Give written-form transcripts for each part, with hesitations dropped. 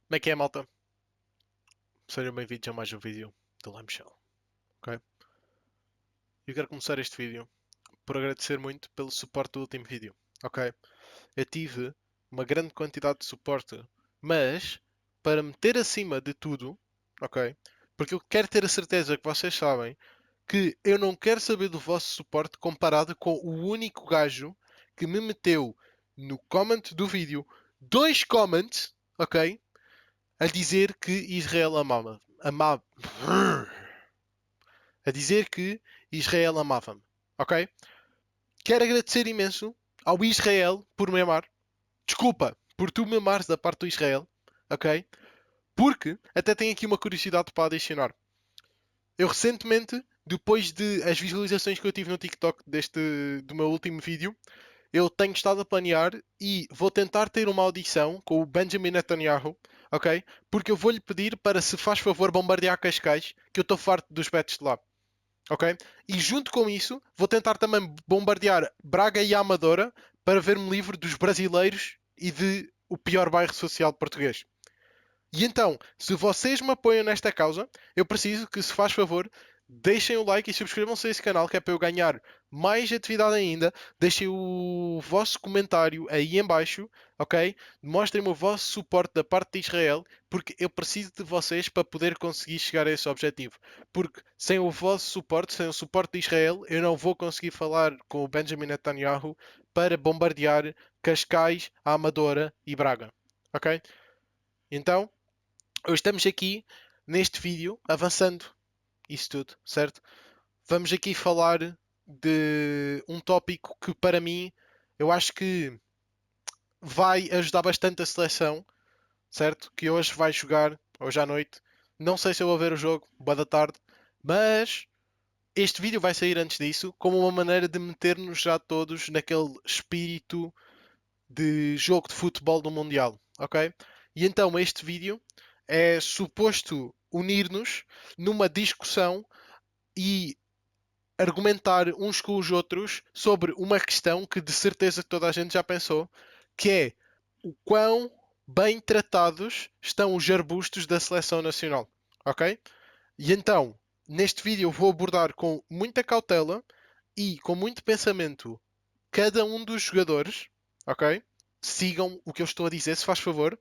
Como é que é, malta? Sejam bem-vindos a mais um vídeo do Lime Shell, ok? Eu quero começar este vídeo por agradecer muito pelo suporte do último vídeo, ok? Eu tive uma grande quantidade de suporte, mas para meter acima de tudo, ok? Porque eu quero ter a certeza que vocês sabem que eu não quero saber do vosso suporte comparado com o único gajo que me meteu no comment do vídeo dois comments, ok? A dizer que Israel amava, a dizer que Israel amava-me, ok? Quero agradecer imenso ao Israel por me amar. Desculpa por tu me amares da parte do Israel, ok? Porque até tenho aqui uma curiosidade para adicionar. Eu recentemente, depois de as visualizações que eu tive no TikTok do meu último vídeo, eu tenho estado a planear e vou tentar ter uma audição com o Benjamin Netanyahu, ok? Porque eu vou-lhe pedir para, se faz favor, bombardear Cascais, que eu estou farto dos betos de lá. Ok? E junto com isso, vou tentar também bombardear Braga e Amadora para ver-me livre dos brasileiros e de o pior bairro social português. E então, se vocês me apoiam nesta causa, eu preciso que, se faz favor, deixem o like e subscrevam-se a esse canal, que é para eu ganhar mais atividade ainda. Deixem o vosso comentário aí em baixo, ok? Mostrem-me o vosso suporte da parte de Israel, porque eu preciso de vocês para poder conseguir chegar a esse objetivo. Porque sem o vosso suporte, sem o suporte de Israel, eu não vou conseguir falar com o Benjamin Netanyahu para bombardear Cascais, Amadora e Braga, ok? Então, hoje estamos aqui neste vídeo, avançando isso tudo, certo? Vamos aqui falar de um tópico que para mim eu acho que vai ajudar bastante a seleção, certo? Que hoje vai jogar, hoje à noite. Não sei se eu vou ver o jogo, boa da tarde, mas este vídeo vai sair antes disso, como uma maneira de meter-nos já todos naquele espírito de jogo de futebol do Mundial, ok? E então este vídeo é suposto unir-nos numa discussão e argumentar uns com os outros sobre uma questão que de certeza toda a gente já pensou, que é o quão bem tratados estão os arbustos da seleção nacional, ok? E então, neste vídeo eu vou abordar com muita cautela e com muito pensamento cada um dos jogadores, ok? Sigam o que eu estou a dizer, se faz favor.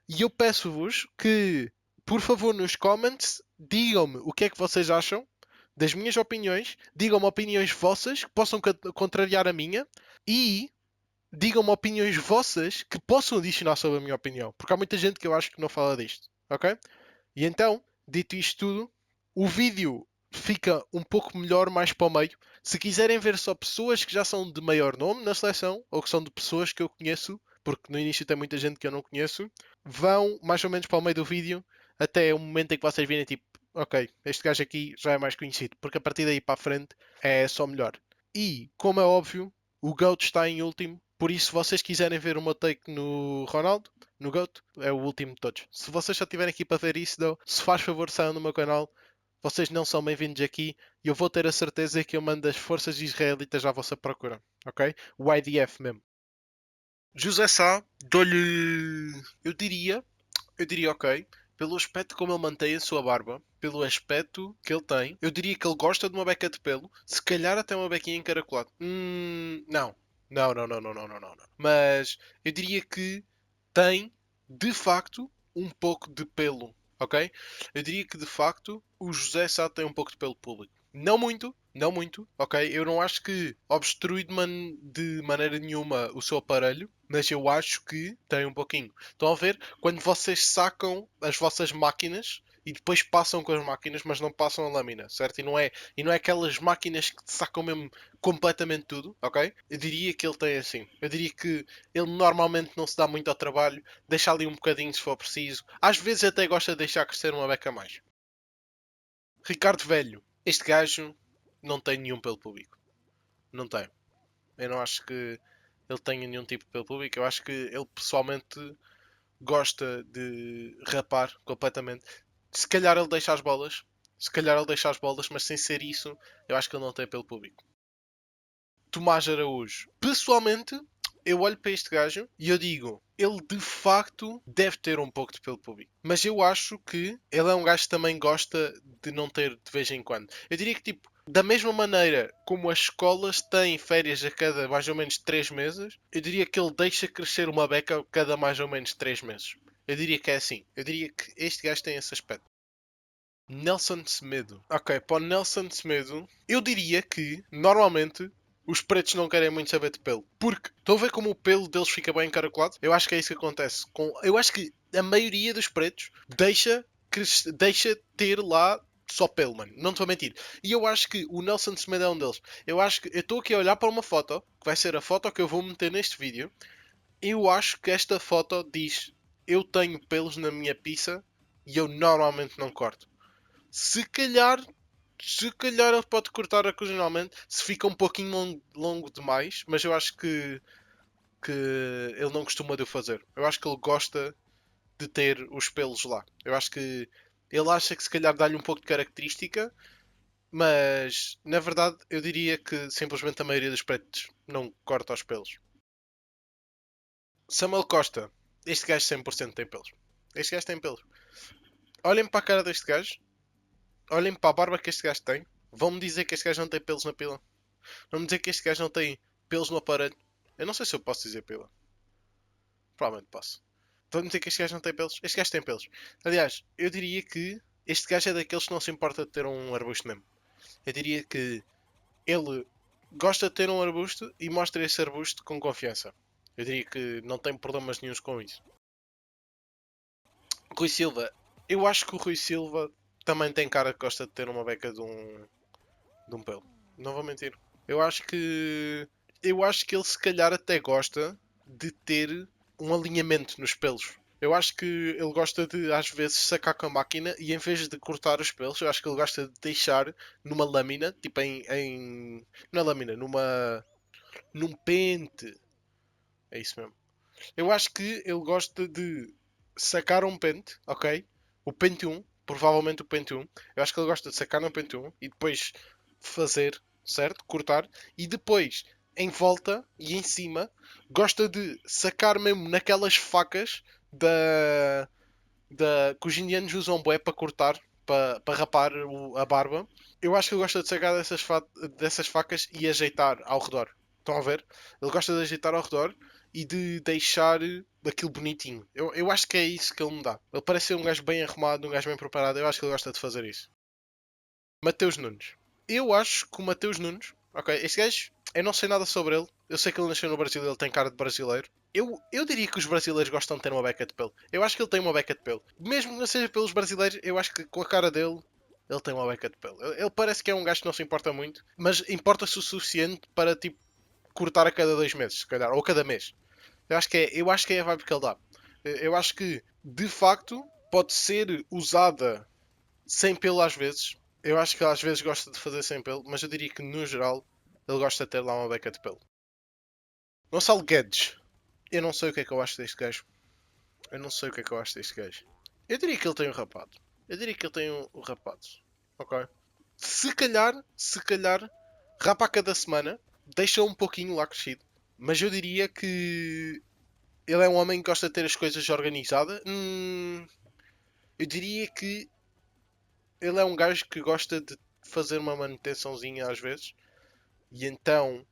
E eu peço-vos que, por favor, nos comments, digam-me o que é que vocês acham das minhas opiniões, digam-me opiniões vossas que possam contrariar a minha e digam-me opiniões vossas que possam adicionar sobre a minha opinião, porque há muita gente que eu acho que não fala disto, ok? E então, dito isto tudo, o vídeo fica um pouco melhor mais para o meio. Se quiserem ver só pessoas que já são de maior nome na seleção, ou que são de pessoas que eu conheço, porque no início tem muita gente que eu não conheço, vão mais ou menos para o meio do vídeo, até o momento em que vocês virem tipo, ok, este gajo aqui já é mais conhecido, porque a partir daí para a frente é só melhor. E, como é óbvio, o GOAT está em último, por isso, se vocês quiserem ver o meu take no Ronaldo, no GOAT, é o último de todos. Se vocês só estiverem aqui para ver isso, though, se faz favor, saiam do meu canal. Vocês não são bem-vindos aqui e eu vou ter a certeza que eu mando as forças israelitas à vossa procura. Ok? O IDF mesmo. José Sá, dou-lhe. Eu diria ok. Pelo aspecto como ele mantém a sua barba, pelo aspecto que ele tem, eu diria que ele gosta de uma beca de pelo, se calhar até uma bequinha encaracolada. Não. Não, não, não, não, não, não, não. Mas eu diria que tem, de facto, um pouco de pelo, ok? Eu diria que, de facto, o José Sá tem um pouco de pelo público. Não muito, não muito, ok? Eu não acho que obstrui de maneira nenhuma o seu aparelho, mas eu acho que tem um pouquinho. Estão a ver? Quando vocês sacam as vossas máquinas e depois passam com as máquinas, mas não passam a lâmina, certo? E não é aquelas máquinas que te sacam mesmo completamente tudo, ok? Eu diria que ele tem assim. Eu diria que ele normalmente não se dá muito ao trabalho, deixa ali um bocadinho se for preciso. Às vezes até gosta de deixar crescer uma beca a mais. Ricardo Velho. Este gajo não tem nenhum pelo público. Não tem. Eu não acho que ele tenha nenhum tipo de pelo público. Eu acho que ele pessoalmente gosta de rapar completamente. Se calhar ele deixa as bolas. Se calhar ele deixa as bolas, mas sem ser isso, eu acho que ele não tem pelo público. Tomás Araújo. Pessoalmente, eu olho para este gajo e eu digo, ele de facto deve ter um pouco de pelo público. Mas eu acho que ele é um gajo que também gosta de não ter de vez em quando. Eu diria que tipo, da mesma maneira como as escolas têm férias a cada mais ou menos 3 meses, eu diria que ele deixa crescer uma beca a cada mais ou menos 3 meses. Eu diria que é assim. Eu diria que este gajo tem esse aspecto. Nelson Semedo. Ok, para o Nelson Semedo, eu diria que, normalmente, os pretos não querem muito saber de pelo. Porque, estão a ver como o pelo deles fica bem encaracolado? Eu acho que é isso que acontece. Eu acho que a maioria dos pretos deixa ter lá só pelo, mano. Não estou a mentir. E eu acho que o Nelson Semedo é um deles. Eu acho que... Eu estou aqui a olhar para uma foto, que vai ser a foto que eu vou meter neste vídeo. Eu acho que esta foto diz: eu tenho pelos na minha pizza e eu normalmente não corto. Se calhar, se calhar ele pode cortar ocasionalmente, se fica um pouquinho longo demais, mas eu acho que ele não costuma de o fazer. Eu acho que ele gosta de ter os pelos lá. Eu acho que ele acha que se calhar dá-lhe um pouco de característica, mas na verdade eu diria que simplesmente a maioria dos pretos não corta os pelos. Samuel Costa, este gajo 100% tem pelos. Este gajo tem pelos. Olhem para a cara deste gajo, olhem para a barba que este gajo tem. Vão-me dizer que este gajo não tem pelos na pila. Vamos dizer que este gajo não tem pelos no aparelho. Eu não sei se eu posso dizer pila. Provavelmente posso. Vamos dizer que este gajo não tem pelos. Este gajo tem pelos. Aliás, eu diria que este gajo é daqueles que não se importa de ter um arbusto mesmo. Eu diria que ele gosta de ter um arbusto e mostra esse arbusto com confiança. Eu diria que não tem problemas nenhums com isso. Rui Silva. Eu acho que o Rui Silva também tem cara que gosta de ter uma beca de um pelo. Não vou mentir. Eu acho que. Eu acho que ele se calhar até gosta de ter um alinhamento nos pelos. Eu acho que ele gosta de às vezes sacar com a máquina e em vez de cortar os pelos, eu acho que ele gosta de deixar numa lâmina, tipo não é lâmina, num pente. É isso mesmo. Eu acho que ele gosta de sacar um pente, ok? O pente 1, provavelmente o pente 1. Eu acho que ele gosta de sacar no pente 1 e depois fazer, certo? Cortar. E depois, em volta e em cima, gosta de sacar mesmo naquelas facas que os indianos usam bué para cortar, para rapar a barba. Eu acho que ele gosta de sacar dessas facas e ajeitar ao redor. Estão a ver? Ele gosta de ajeitar ao redor e de deixar aquilo bonitinho. Eu acho que é isso que ele me dá. Ele parece ser um gajo bem arrumado, um gajo bem preparado. Eu acho que ele gosta de fazer isso. Mateus Nunes. Eu acho que o Mateus Nunes. Ok, este gajo, eu não sei nada sobre ele. Eu sei que ele nasceu no Brasil e ele tem cara de brasileiro. Eu diria que os brasileiros gostam de ter uma beca de pelo. Eu acho que ele tem uma beca de pelo. Mesmo que não seja pelos brasileiros, eu acho que com a cara dele, ele tem uma beca de pelo. Ele parece que é um gajo que não se importa muito, mas importa-se o suficiente para, tipo, cortar a cada 2 meses, se calhar, ou cada mês. Eu acho que é a vibe que ele dá. Eu acho que, de facto, pode ser usada sem pelo às vezes. Eu acho que ele às vezes gosta de fazer sem pelo, mas eu diria que, no geral, ele gosta de ter lá uma beca de pelo. Gonçalo Guedes. Eu não sei o que é que eu acho deste gajo. Eu não sei o que é que eu acho deste gajo. Eu diria que ele tem um rapado. Eu diria que ele tem um rapado. Ok? Se calhar, rapa a cada semana. Deixa um pouquinho lá crescido. Mas eu diria que ele é um homem que gosta de ter as coisas organizadas. Eu diria que ele é um gajo que gosta de fazer uma manutençãozinha às vezes. E então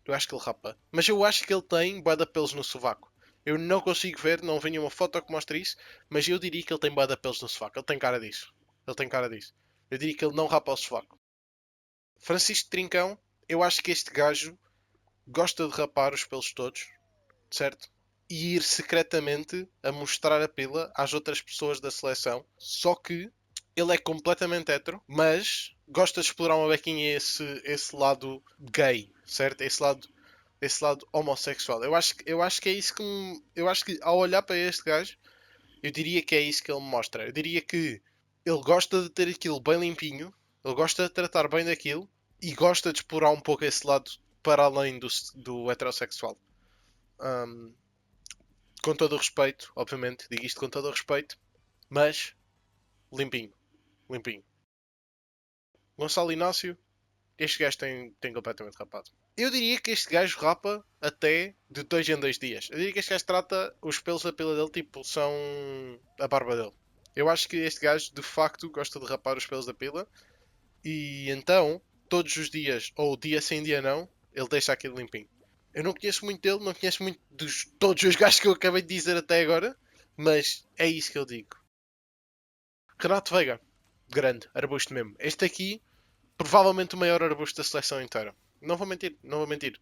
eu acho que ele rapa. Mas eu acho que ele tem bué de pelos no sovaco. Eu não consigo ver, não vi nenhuma foto que mostre isso, mas eu diria que ele tem bué de pelos no sovaco. Ele tem cara disso. Ele tem cara disso. Eu diria que ele não rapa o sovaco. Francisco Trincão, eu acho que este gajo gosta de rapar os pelos todos, certo? E ir secretamente a mostrar a pila às outras pessoas da seleção. Só que ele é completamente hetero, mas gosta de explorar uma bequinha esse lado gay, certo? Esse lado homossexual. Eu acho que é isso eu acho que ao olhar para este gajo, eu diria que é isso que ele me mostra. Eu diria que ele gosta de ter aquilo bem limpinho, ele gosta de tratar bem daquilo e gosta de explorar um pouco esse lado para além do heterossexual. Um, com todo o respeito, obviamente, digo isto com todo o respeito, mas limpinho, limpinho. Gonçalo Inácio, este gajo tem completamente rapado. Eu diria que este gajo rapa até de 2 em 2 dias. Eu diria que este gajo trata os pelos da pila dele tipo são a barba dele. Eu acho que este gajo de facto gosta de rapar os pelos da pila e então todos os dias, ou dia sim dia não, ele deixa aquilo limpinho. Eu não conheço muito dele, não conheço muito dos todos os gajos que eu acabei de dizer até agora, mas é isso que eu digo. Renato Veiga, grande, arbusto mesmo. Este aqui, provavelmente o maior arbusto da seleção inteira. Não vou mentir, não vou mentir.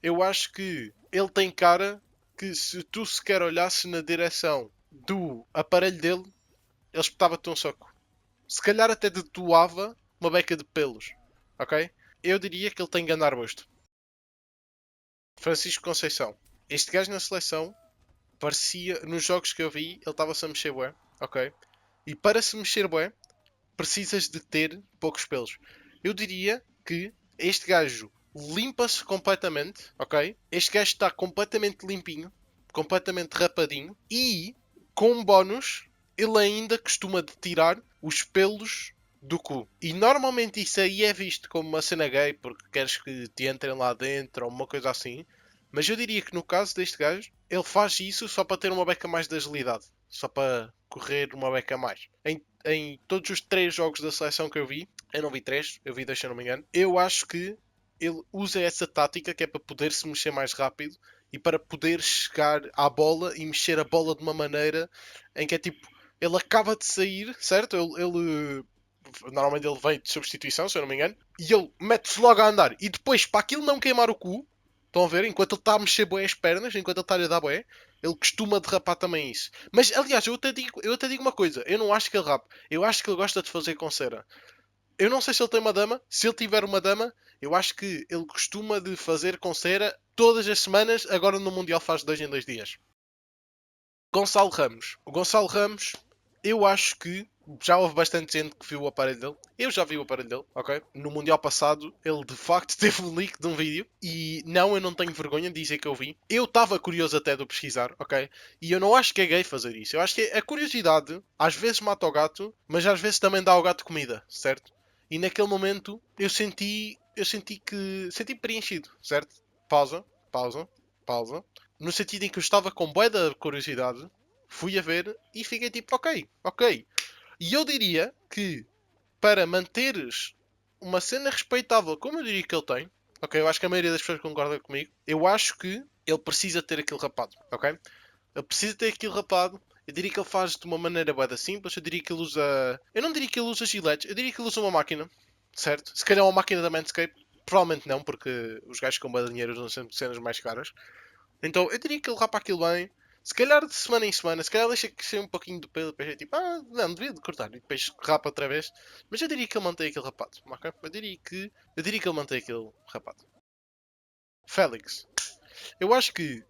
Eu acho que ele tem cara que se tu sequer olhasse na direção do aparelho dele, ele espetava-te um soco. Se calhar até detuava uma beca de pelos. Ok? Eu diria que ele tem grande arbusto. Francisco Conceição. Este gajo na seleção parecia, nos jogos que eu vi, ele estava-se a mexer bué. Ok? E para se mexer bué, precisas de ter poucos pelos. Eu diria que este gajo limpa-se completamente, ok? Este gajo está completamente limpinho, completamente rapadinho e, com um bónus, ele ainda costuma de tirar os pelos do cu. E normalmente isso aí é visto como uma cena gay porque queres que te entrem lá dentro ou uma coisa assim. Mas eu diria que no caso deste gajo, ele faz isso só para ter uma beca mais de agilidade. Só para correr uma beca a mais. Em todos os 3 jogos da seleção que eu não vi 3, eu vi 2 se eu não me engano, eu acho que ele usa essa tática que é para poder se mexer mais rápido e para poder chegar à bola e mexer a bola de uma maneira em que é tipo, ele acaba de sair, certo? Normalmente ele vem de substituição, se eu não me engano, e ele mete-se logo a andar e depois para aquilo não queimar o cu, estão a ver? Enquanto ele está a mexer bem as pernas, enquanto ele está a lhe dar bué, ele costuma derrapar também isso. Mas, aliás, eu até digo uma coisa. Eu não acho que ele rape. Eu acho que ele gosta de fazer com cera. Eu não sei se ele tem uma dama. Se ele tiver uma dama, eu acho que ele costuma de fazer com cera todas as semanas. Agora no Mundial faz 2 em 2 dias. Gonçalo Ramos. O Gonçalo Ramos, eu acho que já houve bastante gente que viu o aparelho dele. Eu já vi o aparelho dele, ok? No Mundial passado, ele de facto teve um leak de um vídeo. E não, eu não tenho vergonha de dizer que eu vi. Eu estava curioso até de pesquisar, ok? E eu não acho que é gay fazer isso. Eu acho que a curiosidade às vezes mata o gato, mas às vezes também dá ao gato comida, certo? E naquele momento senti preenchido, certo? Pausa, pausa, pausa. No sentido em que eu estava com bué da curiosidade, fui a ver e fiquei tipo, ok, ok. E eu diria que para manteres uma cena respeitável, como eu diria que ele tem, ok, eu acho que a maioria das pessoas concorda comigo, eu acho que ele precisa ter aquilo rapado, ok? Ele precisa ter aquilo rapado. Eu diria que ele faz de uma maneira bué da simples. Eu diria que ele usa. Eu não diria que ele usa giletes. Eu diria que ele usa uma máquina. Certo? Se calhar uma máquina da Manscaped. Provavelmente não, porque os gajos com bué de dinheiro usam sempre cenas mais caras. Então eu diria que ele rapa aquilo bem. Se calhar de semana em semana, se calhar deixa crescer um pouquinho do pelo, depois é tipo, não, devia de cortar, e depois rapa outra vez. Mas eu diria que ele mantém aquele rapado, ok? Eu diria que ele mantém aquele rapado. Félix. Eu acho que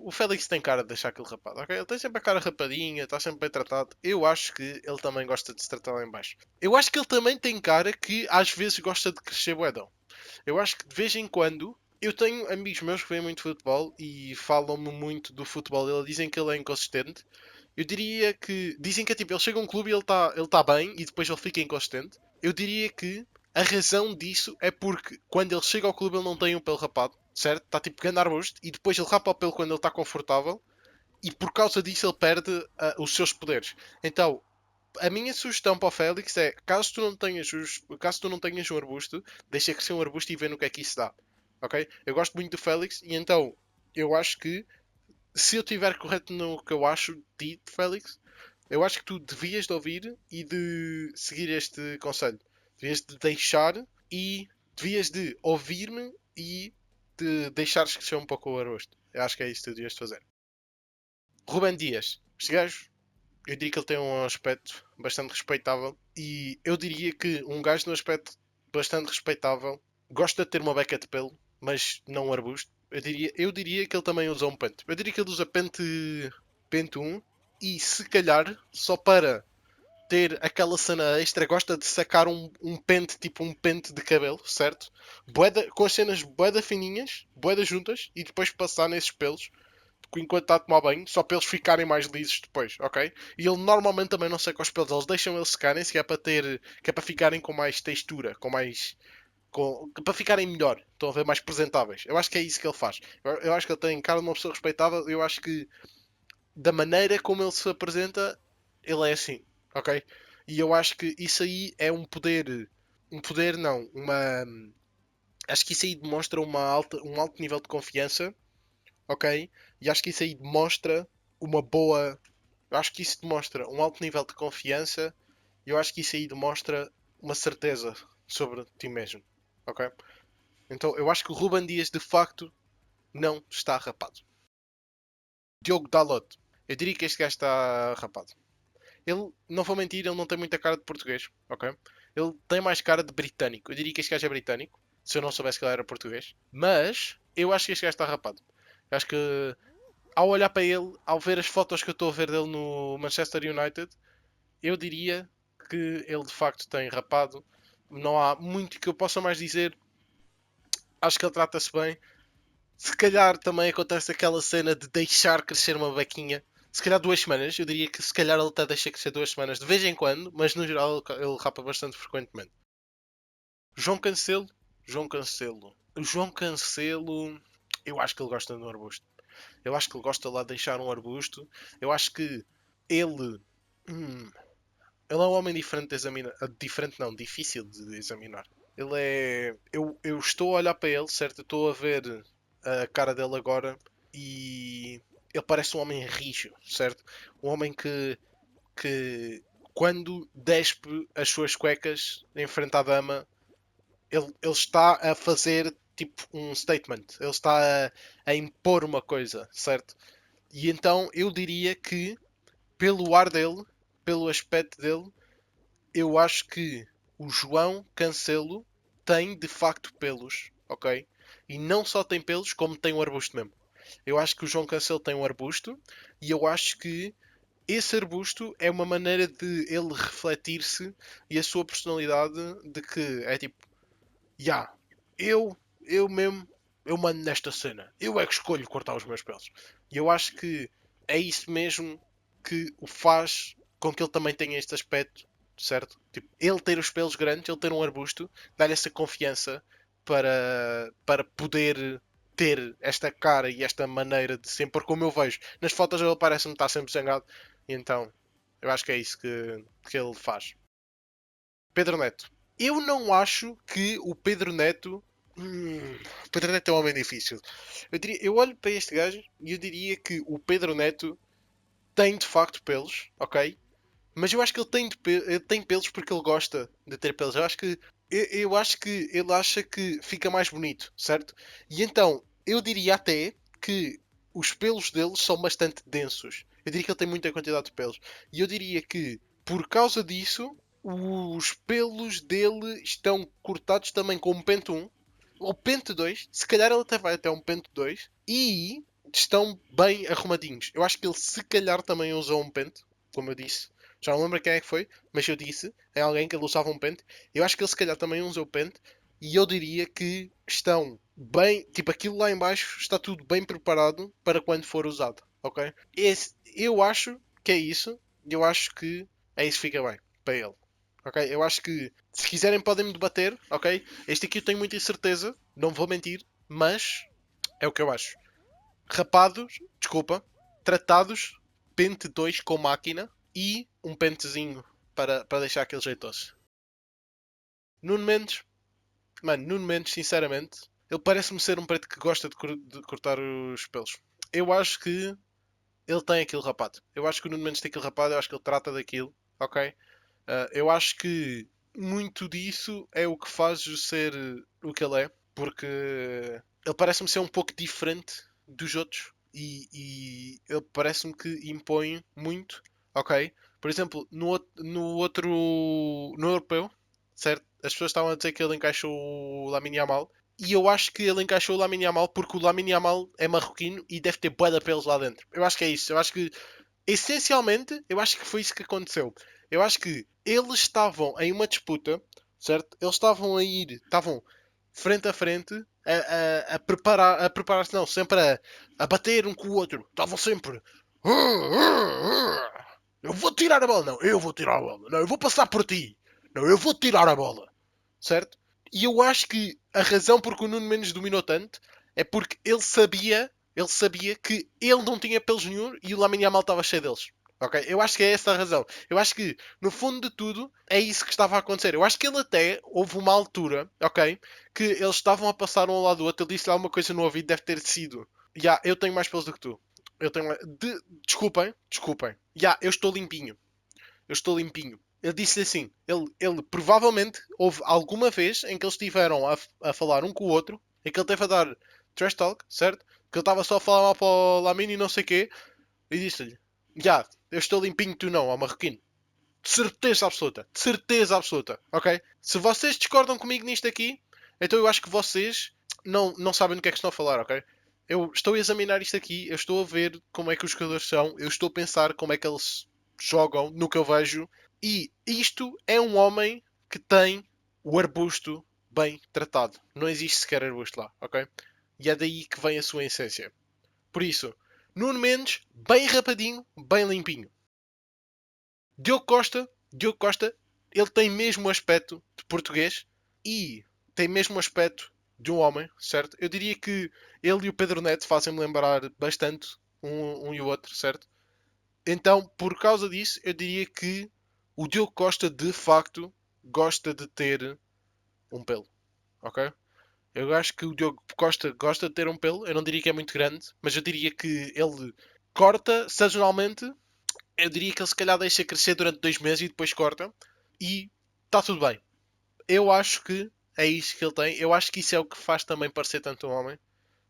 o Félix tem cara de deixar aquele rapado, ok? Ele tem sempre a cara rapadinha, está sempre bem tratado. Eu acho que ele também gosta de se tratar lá em baixo. Eu acho que ele também tem cara que às vezes gosta de crescer buedão. Eu acho que de vez em quando eu tenho amigos meus que veem muito futebol e falam-me muito do futebol dele, dizem que ele é inconsistente. Eu diria que. Dizem que é tipo, ele chega a um clube e ele tá bem e depois ele fica inconsistente. Eu diria que a razão disso é porque quando ele chega ao clube ele não tem um pelo rapado, certo? Está tipo ganhar arbusto e depois ele rapa o pelo quando ele está confortável e por causa disso ele perde os seus poderes. Então, a minha sugestão para o Félix é, caso tu não tenhas um arbusto, deixa crescer um arbusto e vê no que é que isso dá. Ok? Eu gosto muito do Félix e então eu acho que se eu estiver correto no que eu acho de ti, Félix, eu acho que tu devias de ouvir e de seguir este conselho. Devias de deixar e devias de ouvir-me e de deixares crescer um pouco o arbusto. Eu acho que é isso que tu devias de fazer. Ruben Dias. Este gajo, eu diria que ele tem um aspecto bastante respeitável e eu diria que um gajo no aspecto bastante respeitável gosta de ter uma beca de pelo, mas não um arbusto. Eu diria que ele também usa um pente. Eu diria que ele usa pente 1 e se calhar só para ter aquela cena extra gosta de sacar um pente, tipo um pente de cabelo, certo? Com as cenas boeda fininhas, boeda juntas e depois passar nesses pelos enquanto está a tomar banho, só para eles ficarem mais lisos depois, ok? E ele normalmente também não seca os pelos, eles deixam eles secarem, que é para ficarem com mais textura, com mais. para ficarem melhor. Estão a ver mais apresentáveis. Eu acho que é isso que ele faz. Eu acho que ele tem cara de uma pessoa respeitável. Eu acho que da maneira como ele se apresenta, ele é assim, ok? E eu acho que isso aí é um poder não, uma, acho que isso aí demonstra um alto nível de confiança, ok? E acho que isso aí demonstra uma boa, eu acho que isso demonstra um alto nível de confiança e eu acho que isso aí demonstra uma certeza sobre ti mesmo, ok? Então eu acho que o Ruben Dias de facto não está rapado. Diogo Dalot, eu diria que este gajo está rapado. Ele, não vou mentir, ele não tem muita cara de português, ok? Ele tem mais cara de britânico. Eu diria que este gajo é britânico, se eu não soubesse que ele era português. Mas, eu acho que este gajo está rapado. Eu acho que, ao olhar para ele, ao ver as fotos que eu estou a ver dele no Manchester United, eu diria que ele de facto tem rapado. Não há muito que eu possa mais dizer. Acho que ele trata-se bem. Se calhar também acontece aquela cena de deixar crescer uma bequinha. Se calhar 2 semanas, eu diria que se calhar ele até deixa crescer 2 semanas de vez em quando, mas no geral ele rapa bastante frequentemente. João Cancelo, João Cancelo. O João Cancelo, eu acho que ele gosta de um arbusto. Eu acho que ele gosta lá de deixar um arbusto. Eu acho que ele. hum, ele é um homem diferente de examinar. Diferente não, difícil de examinar. Ele é. Eu estou a olhar para ele, certo? Eu estou a ver a cara dele agora e ele parece um homem rijo, certo? Um homem que quando despe as suas cuecas em frente à dama, ele está a fazer tipo um statement. Ele está a impor uma coisa, certo? E então eu diria que pelo ar dele, pelo aspecto dele, eu acho que o João Cancelo tem de facto pelos, ok? E não só tem pelos, como tem um arbusto mesmo. Eu acho que o João Cancelo tem um arbusto e eu acho que esse arbusto é uma maneira de ele refletir-se e a sua personalidade de que é tipo, já, yeah, eu mesmo, eu mando nesta cena. Eu é que escolho cortar os meus pelos. E eu acho que é isso mesmo que o faz com que ele também tenha este aspecto, certo? Tipo, ele ter os pelos grandes, ele ter um arbusto, dá-lhe essa confiança para poder ter esta cara e esta maneira de sempre, como eu vejo. Nas fotos ele parece-me estar sempre zangado. E então, eu acho que é isso que ele faz. Pedro Neto. Eu não acho que o Pedro Neto. O Pedro Neto é um homem difícil. Eu olho para este gajo e eu diria que o Pedro Neto tem de facto pelos, ok? Mas eu acho que ele tem pelos porque ele gosta de ter pelos. Eu acho que ele acha que fica mais bonito, certo? E então eu diria até que os pelos dele são bastante densos. Eu diria que ele tem muita quantidade de pelos. E eu diria que por causa disso os pelos dele estão cortados também com um pente 1 ou pente 2. Se calhar ele até vai até um pente 2 e estão bem arrumadinhos. Eu acho que ele se calhar também usou um pente, como eu disse. Já não lembro quem é que foi, mas eu disse é alguém que ele usava um pente. Eu acho que ele se calhar também usou pente e eu diria que estão bem, tipo aquilo lá em baixo está tudo bem preparado para quando for usado, ok? Eu acho que é isso. Eu acho que é isso que fica bem para ele. Ok? Eu acho que se quiserem podem me debater, ok? Este aqui eu tenho muita incerteza, não vou mentir, mas é o que eu acho. Rapados, desculpa, tratados, pente 2 com máquina e um pentezinho para deixar aquele jeitoso. Nuno Mendes, mano, Nuno Mendes, sinceramente, ele parece-me ser um preto que gosta de cortar os pelos. Eu acho que ele tem aquilo rapado. Eu acho que o Nuno Mendes tem aquilo rapado, eu acho que ele trata daquilo, ok? Eu acho que muito disso é o que faz ser o que ele é, porque ele parece-me ser um pouco diferente dos outros e ele parece-me que impõe muito, ok? Por exemplo, no europeu, certo? As pessoas estavam a dizer que ele encaixou o Lamine Yamal e eu acho que ele encaixou o Lamine Yamal porque o Lamine Yamal é marroquino e deve ter bué de pelos lá dentro. Eu acho que é isso. Eu acho que essencialmente, eu acho que foi isso que aconteceu. Eu acho que eles estavam em uma disputa, certo? Eles estavam frente a frente, a preparar-se, não, sempre a bater um com o outro. Estavam sempre. Eu vou tirar a bola, não, eu vou tirar a bola, não, eu vou passar por ti, não, eu vou tirar a bola, certo? E eu acho que a razão por que o Nuno Mendes dominou tanto é porque ele sabia que ele não tinha pelos nenhum e o Lamine Yamal estava cheio deles. Ok? Eu acho que é essa a razão. Eu acho que, no fundo de tudo, é isso que estava a acontecer. Eu acho que ele até, houve uma altura, ok? Que eles estavam a passar um ao lado do outro. Ele disse-lhe alguma coisa no ouvido, deve ter sido. Já, eu tenho mais pelos do que tu. Eu tenho mais... desculpem. Já, eu estou limpinho. Eu estou limpinho. Ele disse assim, ele provavelmente houve alguma vez em que eles estiveram a falar um com o outro, em que ele teve a dar trash talk, certo? Que ele estava só a falar mal para o Lamine e não sei o quê, e disse-lhe, já, eu estou limpinho, tu não, ó marroquino. De certeza absoluta, ok? Se vocês discordam comigo nisto aqui, então eu acho que vocês não sabem do que é que estão a falar, ok? Eu estou a examinar isto aqui, eu estou a ver como é que os jogadores são, eu estou a pensar como é que eles jogam no que eu vejo, e isto é um homem que tem o arbusto bem tratado. Não existe sequer arbusto lá, ok? E é daí que vem a sua essência. Por isso, Nuno Mendes, bem rapadinho, bem limpinho. Diogo Costa, ele tem mesmo o aspecto de português e tem mesmo o aspecto de um homem, certo? Eu diria que ele e o Pedro Neto fazem-me lembrar bastante um e o outro, certo? Então, por causa disso, eu diria que o Diogo Costa de facto gosta de ter um pelo, ok? Eu acho que o Diogo Costa gosta de ter um pelo. Eu não diria que é muito grande, mas eu diria que ele corta sazonalmente. Eu diria que ele se calhar deixa crescer durante 2 meses e depois corta. E está tudo bem. Eu acho que é isso que ele tem. Eu acho que isso é o que faz também parecer tanto um homem,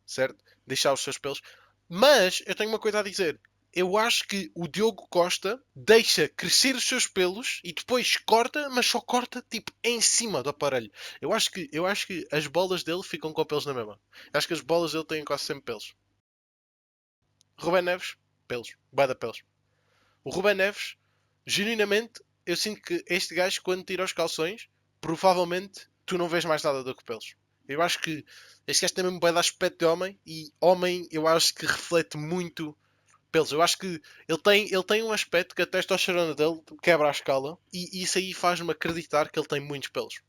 certo? Deixar os seus pelos. Mas eu tenho uma coisa a dizer. Eu acho que o Diogo Costa deixa crescer os seus pelos e depois corta, mas só corta tipo em cima do aparelho. Eu acho que as bolas dele ficam com pelos na mesma. Eu acho que as bolas dele têm quase sempre pelos. Rubén Neves, pelos. Bada pelos. O Rubén Neves, genuinamente, eu sinto que este gajo, quando tira os calções, provavelmente tu não vês mais nada do que pelos. Eu acho que este gajo tem mesmo bem de aspecto de homem e homem eu acho que reflete muito pelos. Eu acho que ele tem um aspecto que a testosterona dele quebra a escala e isso aí faz-me acreditar que ele tem muitos pelos.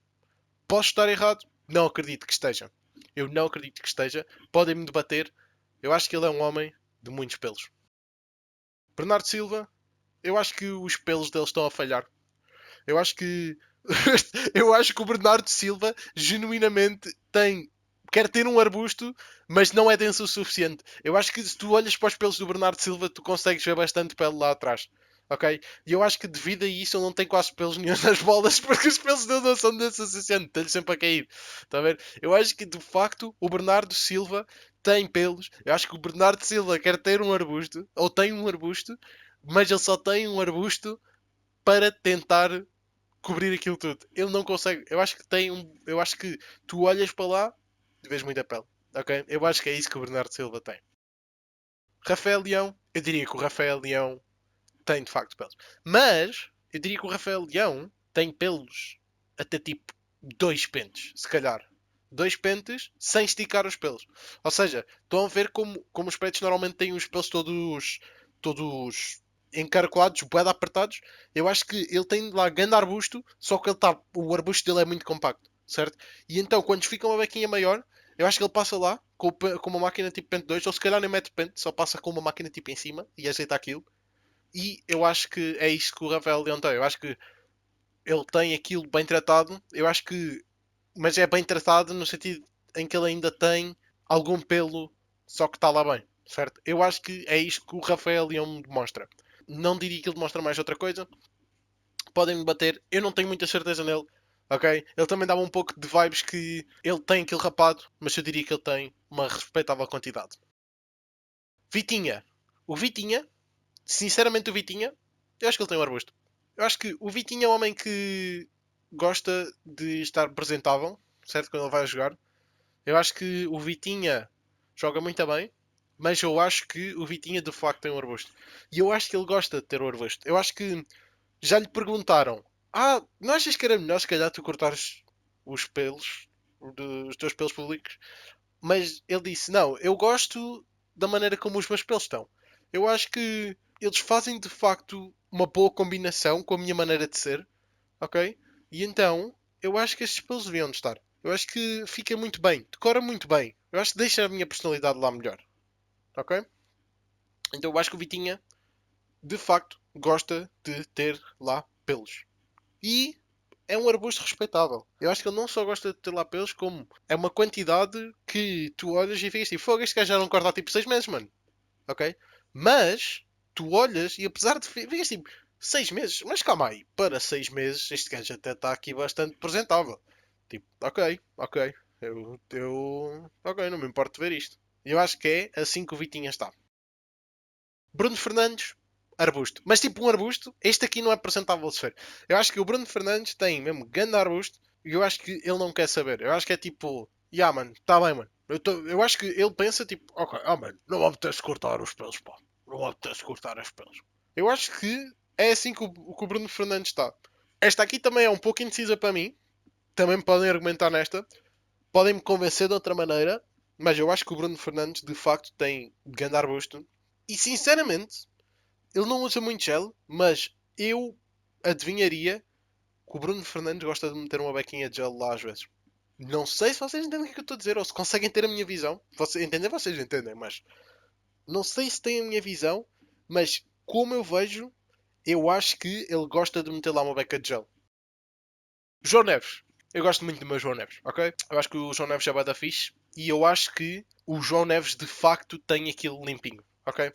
Posso estar errado? Não acredito que esteja. Eu não acredito que esteja. Podem-me debater. Eu acho que ele é um homem de muitos pelos. Bernardo Silva, eu acho que os pelos dele estão a falhar. Eu acho que eu acho que o Bernardo Silva genuinamente quer ter um arbusto, mas não é denso o suficiente. Eu acho que se tu olhas para os pelos do Bernardo Silva, tu consegues ver bastante pelo lá atrás. Ok? E eu acho que devido a isso ele não tem quase pelos nenhum nas bolas, porque os pelos dele não são densos o suficiente, estão-lhe sempre a cair. Está a ver? Eu acho que de facto o Bernardo Silva tem pelos. Eu acho que o Bernardo Silva quer ter um arbusto, ou tem um arbusto, mas ele só tem um arbusto para tentar cobrir aquilo tudo. Ele não consegue. Eu acho que tem um. Eu acho que tu olhas para lá e vês muita pele. Ok? Eu acho que é isso que o Bernardo Silva tem. Rafael Leão, eu diria que o Rafael Leão tem de facto pelos. Mas eu diria que o Rafael Leão tem pelos até tipo 2 pentes, se calhar. 2 pentes sem esticar os pelos. Ou seja, estão a ver como os pretos normalmente têm os pelos todos encaracolados, bué de apertados. Eu acho que ele tem lá grande arbusto, só que o arbusto dele é muito compacto, certo? E então quando fica uma bequinha maior, eu acho que ele passa lá com uma máquina tipo pente 2 ou se calhar nem mete pente, só passa com uma máquina tipo em cima e ajeita aquilo. E eu acho que é isto que o Rafael Leão tem. Eu acho que ele tem aquilo bem tratado. Eu acho que. Mas é bem tratado no sentido em que ele ainda tem algum pelo, só que está lá bem, certo? Eu acho que é isto que o Rafael Leão demonstra. Não diria que ele demonstra mais outra coisa. Podem-me bater, eu não tenho muita certeza nele. Ok? Ele também dava um pouco de vibes que ele tem aquilo rapado, mas eu diria que ele tem uma respeitável quantidade. Vitinha. O Vitinha, sinceramente, o Vitinha, eu acho que ele tem um arbusto. Eu acho que o Vitinho é um homem que gosta de estar apresentável, certo? Quando ele vai jogar. Eu acho que o Vitinha joga muito bem, mas eu acho que o Vitinha de facto tem um arbusto. E eu acho que ele gosta de ter o arbusto. Eu acho que já lhe perguntaram: Ah, não achas que era melhor se calhar tu cortares os pelos, os teus pelos públicos? Mas ele disse: Não, eu gosto da maneira como os meus pelos estão. Eu acho que eles fazem de facto uma boa combinação com a minha maneira de ser, ok? E então eu acho que estes pelos deviam de estar. Eu acho que fica muito bem, decora muito bem. Eu acho que deixa a minha personalidade lá melhor. Ok? Então eu acho que o Vitinha, de facto, gosta de ter lá pelos. E é um arbusto respeitável. Eu acho que ele não só gosta de ter lá pelos, como é uma quantidade que tu olhas e ficas tipo, fogo, este gajo já não corta há tipo 6 meses, mano. Ok? Mas tu olhas e apesar de ficas tipo 6 meses, mas calma aí, para 6 meses este gajo até está aqui bastante apresentável. Tipo, ok, ok. Ok, não me importo de ver isto. Eu acho que é assim que o Vitinha está. Bruno Fernandes, arbusto. Mas tipo um arbusto, este aqui não é apresentável de ver. Eu acho que o Bruno Fernandes tem mesmo grande arbusto e eu acho que ele não quer saber. Eu acho que é tipo, mano, tá bem, mano. Eu acho que ele pensa tipo, ok, mano, não me apetece cortar os pelos, pá. Não me apetece cortar os pelos. Eu acho que é assim que o Bruno Fernandes está. Esta aqui também é um pouco indecisa para mim. Também me podem argumentar nesta. Podem me convencer de outra maneira. Mas eu acho que o Bruno Fernandes de facto tem grande arbusto. E sinceramente, ele não usa muito gel, mas eu adivinharia que o Bruno Fernandes gosta de meter uma bequinha de gel lá às vezes. Não sei se vocês entendem o que eu estou a dizer ou se conseguem ter a minha visão. Vocês entendem, mas não sei se têm a minha visão, mas como eu vejo, eu acho que ele gosta de meter lá uma beca de gel. João Neves. Eu gosto muito do meu João Neves, ok? Eu acho que o João Neves é bué da fixe e eu acho que o João Neves de facto tem aquilo limpinho, ok?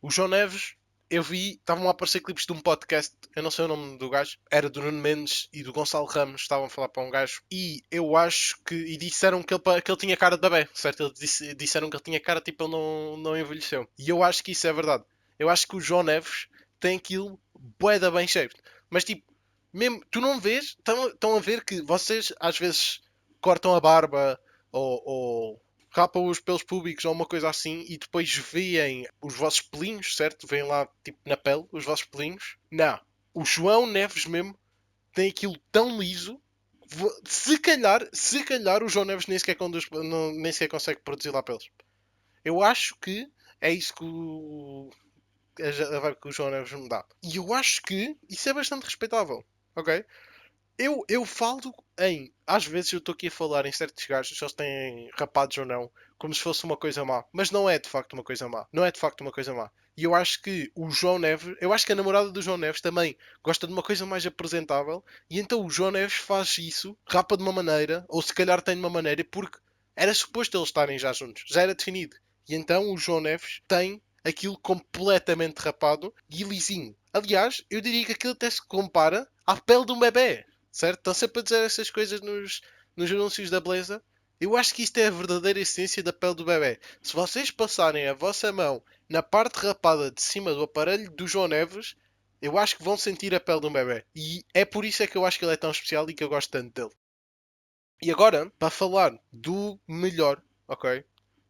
O João Neves, eu vi, estavam a aparecer clipes de um podcast, eu não sei o nome do gajo, era do Nuno Mendes e do Gonçalo Ramos, estavam a falar para um gajo, e eu acho que, e disseram que ele tinha cara de bebê, certo? Disseram que ele tinha cara, tipo, ele não envelheceu. E eu acho que isso é verdade. Eu acho que o João Neves tem aquilo bué da bem shaped. Mas, tipo, mesmo, tu não vês, estão a ver que vocês, às vezes, cortam a barba, ou rapam os pelos públicos ou uma coisa assim e depois veem os vossos pelinhos, certo? Vêm lá tipo na pele os vossos pelinhos. Não. O João Neves mesmo tem aquilo tão liso. Se calhar o João Neves nem sequer, nem sequer consegue produzir lá pelos. Eu acho que é isso que a vibe que o João Neves me dá. E eu acho que isso é bastante respeitável. Ok? Eu falo em. Às vezes eu estou aqui a falar em certos gajos, se eles têm rapados ou não, como se fosse uma coisa má. Mas não é de facto uma coisa má. Não é de facto uma coisa má. E eu acho que o João Neves. Eu acho que a namorada do João Neves também gosta de uma coisa mais apresentável. E então o João Neves faz isso, rapa de uma maneira, ou se calhar tem de uma maneira, porque era suposto eles estarem já juntos. Já era definido. E então o João Neves tem aquilo completamente rapado e lisinho. Aliás, eu diria que aquilo até se compara à pele de um bebê. Certo? Estão sempre a dizer essas coisas nos anúncios da beleza. Eu acho que isto é a verdadeira essência da pele do bebê. Se vocês passarem a vossa mão na parte rapada de cima do aparelho do João Neves, eu acho que vão sentir a pele de um bebê. E é por isso é que eu acho que ele é tão especial e que eu gosto tanto dele. E agora, para falar do melhor, ok?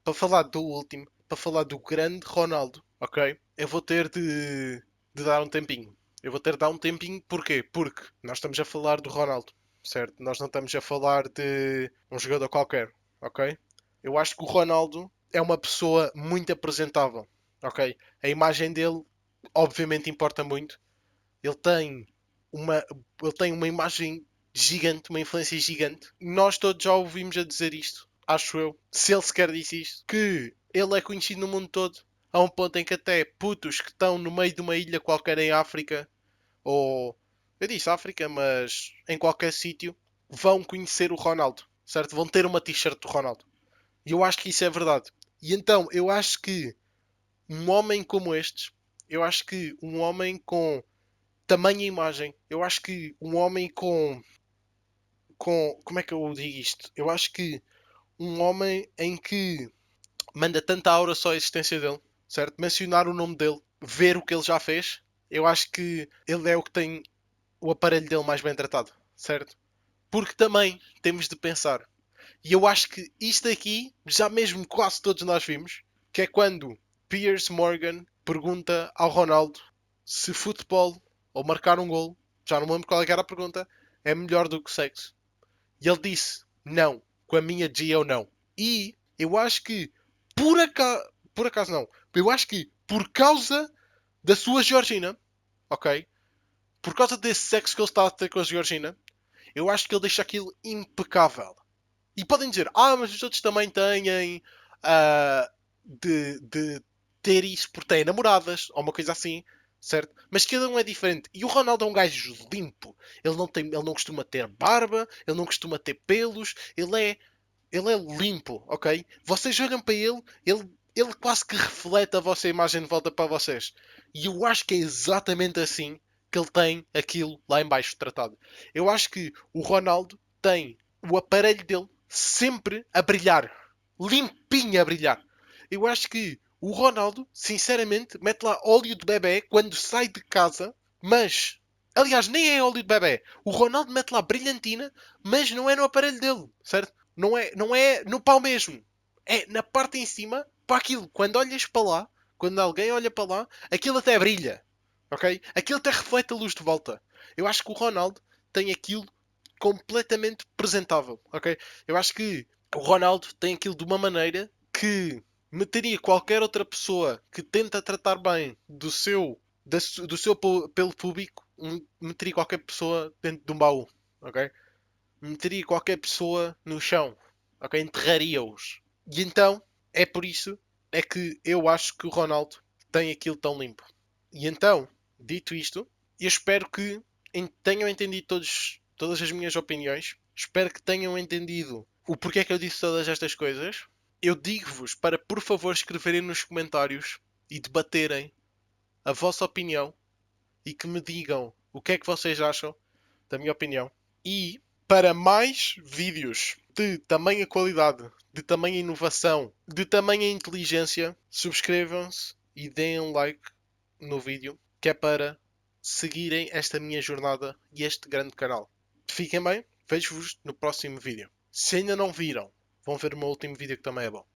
Para falar do último, para falar do grande Ronaldo, ok? Eu vou ter de dar um tempinho. Eu vou ter de dar um tempinho, porquê? Porque nós estamos a falar do Ronaldo, certo? Nós não estamos a falar de um jogador qualquer, ok? Eu acho que o Ronaldo é uma pessoa muito apresentável, ok? A imagem dele, obviamente, importa muito. Ele tem uma, ele tem uma imagem gigante, uma influência gigante. Nós todos já ouvimos a dizer isto, acho eu. Se ele sequer disse isto, que ele é conhecido no mundo todo. A um ponto em que até putos que estão no meio de uma ilha qualquer em África, ou eu disse África, mas em qualquer sítio, vão conhecer o Ronaldo, certo? Vão ter uma t-shirt do Ronaldo. E eu acho que isso é verdade. E então, eu acho que um homem como estes, eu acho que um homem com tamanha imagem. Eu acho que um homem com. Como é que eu digo isto? Eu acho que um homem em que manda tanta aura só a existência dele, certo? Mencionar o nome dele, ver o que ele já fez, eu acho que ele é o que tem o aparelho dele mais bem tratado, certo? Porque também temos de pensar. E eu acho que isto aqui, já mesmo quase todos nós vimos, que é quando Piers Morgan pergunta ao Ronaldo se futebol ou marcar um gol, já não me lembro qual é que era a pergunta, é melhor do que sexo. E ele disse não, com a minha G ou não. E eu acho que por acaso não, eu acho que por causa da sua Georgina, ok? Por causa desse sexo que ele está a ter com a Georgina, eu acho que ele deixa aquilo impecável. E podem dizer, mas os outros também têm ah, de ter isso porque têm namoradas, ou uma coisa assim, certo? Mas cada um é diferente. E o Ronaldo é um gajo limpo. Ele não costuma ter barba, ele não costuma ter pelos, ele é limpo, ok? Vocês olham para ele quase que reflete a vossa imagem de volta para vocês. E eu acho que é exatamente assim que ele tem aquilo lá embaixo tratado. Eu acho que o Ronaldo tem o aparelho dele sempre a brilhar. Limpinho a brilhar. Eu acho que o Ronaldo, sinceramente, mete lá óleo de bebê quando sai de casa, mas... Aliás, nem é óleo de bebê. O Ronaldo mete lá brilhantina, mas não é no aparelho dele, certo? Não é no pau mesmo. É na parte em cima, para aquilo. Quando olhas para lá, quando alguém olha para lá, aquilo até brilha. Ok? Aquilo até reflete a luz de volta. Eu acho que o Ronaldo tem aquilo completamente presentável. Ok? Eu acho que o Ronaldo tem aquilo de uma maneira que meteria qualquer outra pessoa que tenta tratar bem do seu pelo público, meteria qualquer pessoa dentro de um baú. Ok? Meteria qualquer pessoa no chão, ok? Enterraria-os. E então, é por isso é que eu acho que o Ronaldo tem aquilo tão limpo. E então, dito isto, eu espero que tenham entendido todas as minhas opiniões. Espero que tenham entendido o porquê que eu disse todas estas coisas. Eu digo-vos para, por favor, escreverem nos comentários e debaterem a vossa opinião e que me digam o que é que vocês acham da minha opinião. E para mais vídeos de tamanha qualidade, de tamanha inovação, de tamanha inteligência, subscrevam-se e deem um like no vídeo, que é para seguirem esta minha jornada e este grande canal. Fiquem bem, vejo-vos no próximo vídeo. Se ainda não viram, vão ver o meu último vídeo que também é bom.